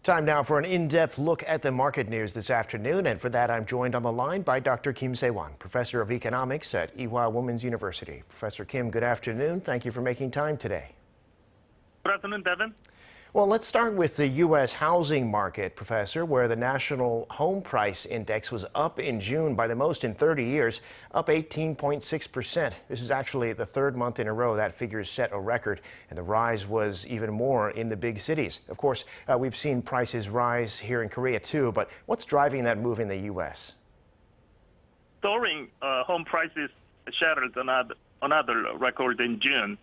Time now for an in-depth look at the market news this afternoon, and for that I'm joined on the line by Dr. Kim Sei-wan, professor of economics at Ewha Womans University. Professor Kim, good afternoon. Thank you for making time today. Good afternoon, Devin. Well, let's start with the U.S. housing market, Professor, where the National Home Price Index was up in June by the most in 30 years, up 18.6%. This is actually the third month in a row that figure set a record, and the rise was even more in the big cities. Of course, we've seen prices rise here in Korea too, but what's driving that move in the U.S.? Soaring home prices shattered another record in June,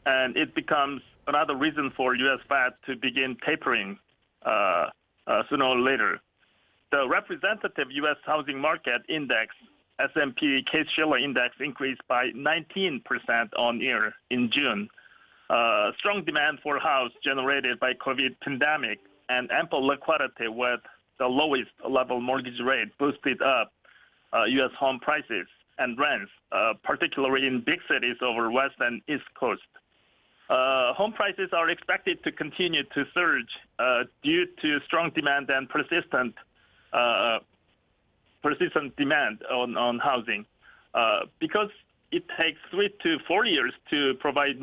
and it becomes another reason for U.S. Fed to begin tapering sooner or later. The representative U.S. housing market index, S&P Case-Shiller Index, increased by 19% on year in June. Strong demand for house generated by COVID pandemic and ample liquidity with the lowest level mortgage rate boosted up U.S. home prices and rents, particularly in big cities over West and East Coast. Home prices are expected to continue to surge due to strong demand and persistent demand on housing. Because it takes 3 to 4 years to provide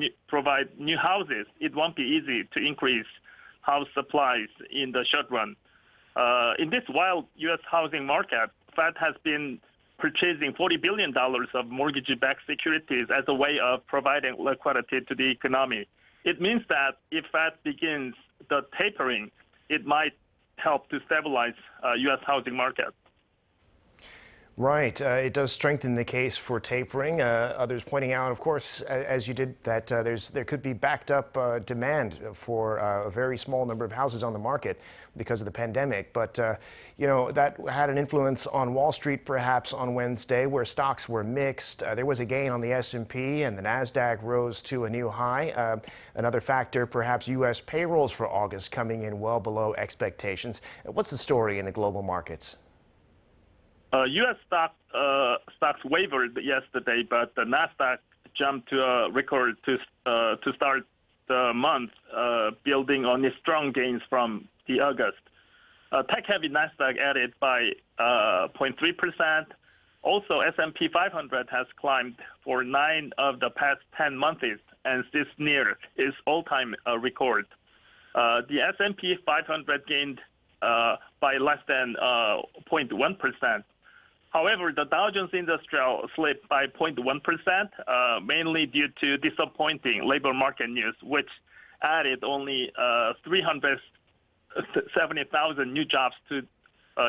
new houses, it won't be easy to increase house supplies in the short run. In this wild U.S. housing market, Fed has been purchasing $40 billion of mortgage-backed securities as a way of providing liquidity to the economy. It means that if Fed begins the tapering, it might help to stabilize U.S. housing market. Right. It does strengthen the case for tapering. Others pointing out, of course, as you did, that there could be backed up demand for a very small number of houses on the market because of the pandemic. But, you know, that had an influence on Wall Street perhaps on Wednesday, where stocks were mixed. There was a gain on the S&P, and the Nasdaq rose to a new high. Another factor, perhaps U.S. payrolls for August coming in well below expectations. What's the story in the global markets? U.S. stocks wavered yesterday, but the Nasdaq jumped to a record to start the month, building on its strong gains from the August. Tech-heavy Nasdaq added by 0.3%. Also, S&P 500 has climbed for 9 of the past 10 months, and is near its all-time record. The S&P 500 gained by less than 0.1%. However, the Dow Jones Industrial slipped by 0.1%, mainly due to disappointing labor market news, which added only 370,000 new jobs to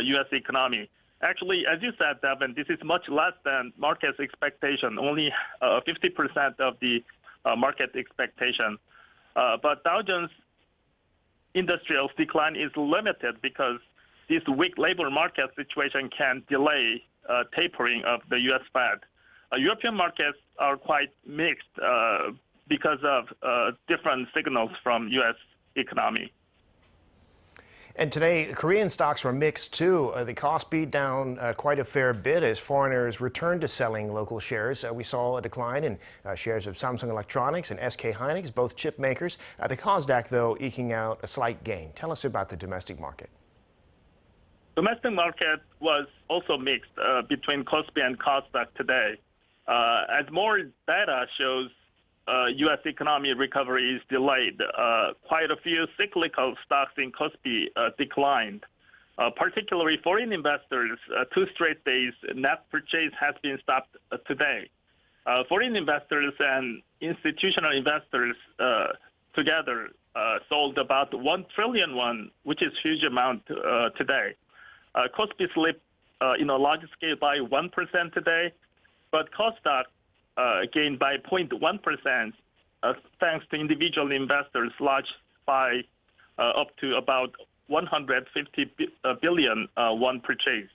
U.S. economy. Actually, as you said, Devin, this is much less than market's expectation, only 50% of the market expectation. But Dow Jones Industrial's decline is limited because this weak labor market situation can delay tapering of the U.S. Fed. European markets are quite mixed because of different signals from U.S. economy. And today, Korean stocks were mixed too. The Kospi down quite a fair bit as foreigners returned to selling local shares. We saw a decline in shares of Samsung Electronics and SK Hynix, both chip makers. The Nasdaq, though, eking out a slight gain. Tell us about the domestic market. Domestic market was also mixed between Kospi and Nasdaq today. As more data shows U.S. economy recovery is delayed, quite a few cyclical stocks in Kospi declined. Particularly foreign investors, 2 straight days net purchase has been stopped today. Foreign investors and institutional investors together sold about 1 trillion won, which is a huge amount today. Kospi slipped in a large scale by 1% today, but Nasdaq gained by 0.1% thanks to individual investors large by up to about 150 billion won purchased.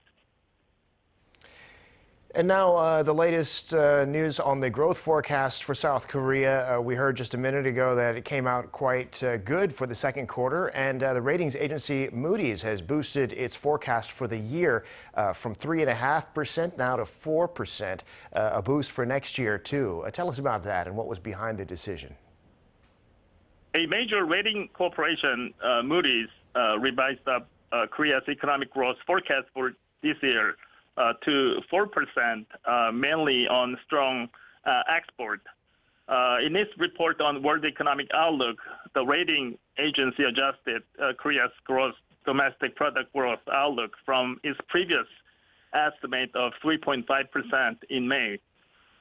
And now the latest news on the growth forecast for South Korea. We heard just a minute ago that it came out quite good for the second quarter, and the ratings agency Moodys has boosted its forecast for the year from 3.5% now to 4%, a boost for next year too. Tell us about that and what was behind the decision. A major rating corporation, Moodys, revised up Korea's economic growth forecast for this year to 4%, mainly on strong export. In its report on World Economic Outlook, the rating agency adjusted Korea's gross domestic product growth outlook from its previous estimate of 3.5% in May.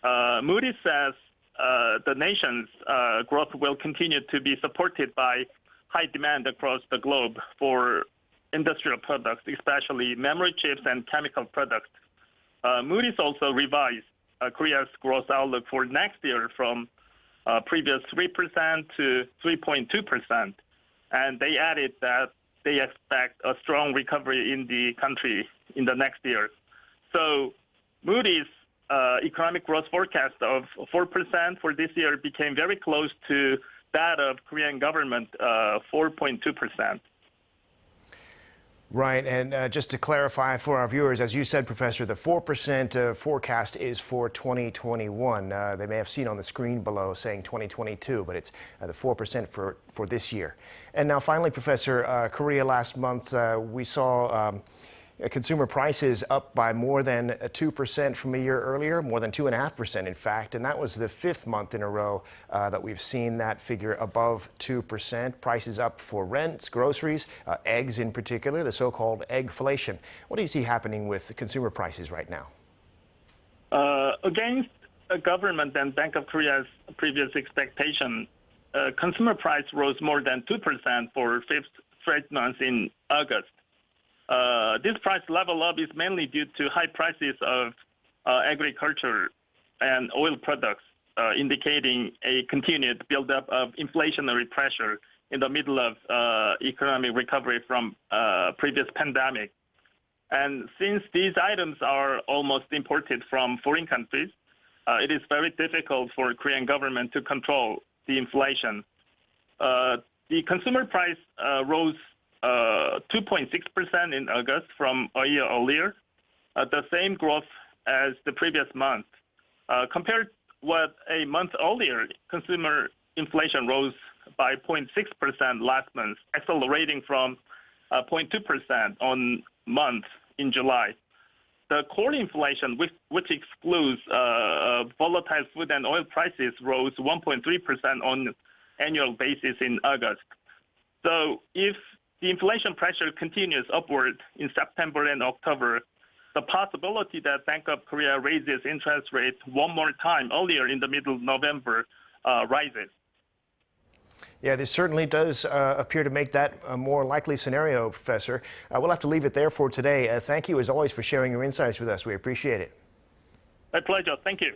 Moodys says the nation's growth will continue to be supported by high demand across the globe for industrial products, especially memory chips and chemical products. Moodys also revised Korea's growth outlook for next year from previous 3% to 3.2%. And they added that they expect a strong recovery in the country in the next year. So Moody's economic growth forecast of 4% for this year became very close to that of Korean government, 4.2%. Right, and just to clarify for our viewers, as you said, Professor, the 4% forecast is for 2021. They may have seen on the screen below saying 2022, but it's the 4% for this year. And now finally, Professor, Korea last month, we saw consumer prices up by more than 2% from a year earlier, more than 2.5% in fact, and that was the 5th month in a row that we've seen that figure above 2%. Prices up for rents, groceries, eggs in particular, the so-called eggflation. What do you see happening with consumer prices right now? Against government and Bank of Korea's previous expectation, consumer price rose more than 2% for 5th straight month in August. This price level up is mainly due to high prices of agriculture and oil products, indicating a continued buildup of inflationary pressure in the middle of economic recovery from previous pandemic. And since these items are almost imported from foreign countries, it is very difficult for Korean government to control the inflation. The consumer price rose 2.6% in August from a year earlier, the same growth as the previous month. Compared with a month earlier, consumer inflation rose by 0.6% last month, accelerating from 0.2% on month in July. The core inflation, which excludes volatile food and oil prices, rose 1.3% on annual basis in August. So if the inflation pressure continues upward in September and October, the possibility that Bank of Korea raises interest rates one more time earlier in the middle of November rises. Yeah, this certainly does appear to make that a more likely scenario, Professor. We'll have to leave it there for today. Thank you, as always, for sharing your insights with us. We appreciate it. My pleasure. Thank you.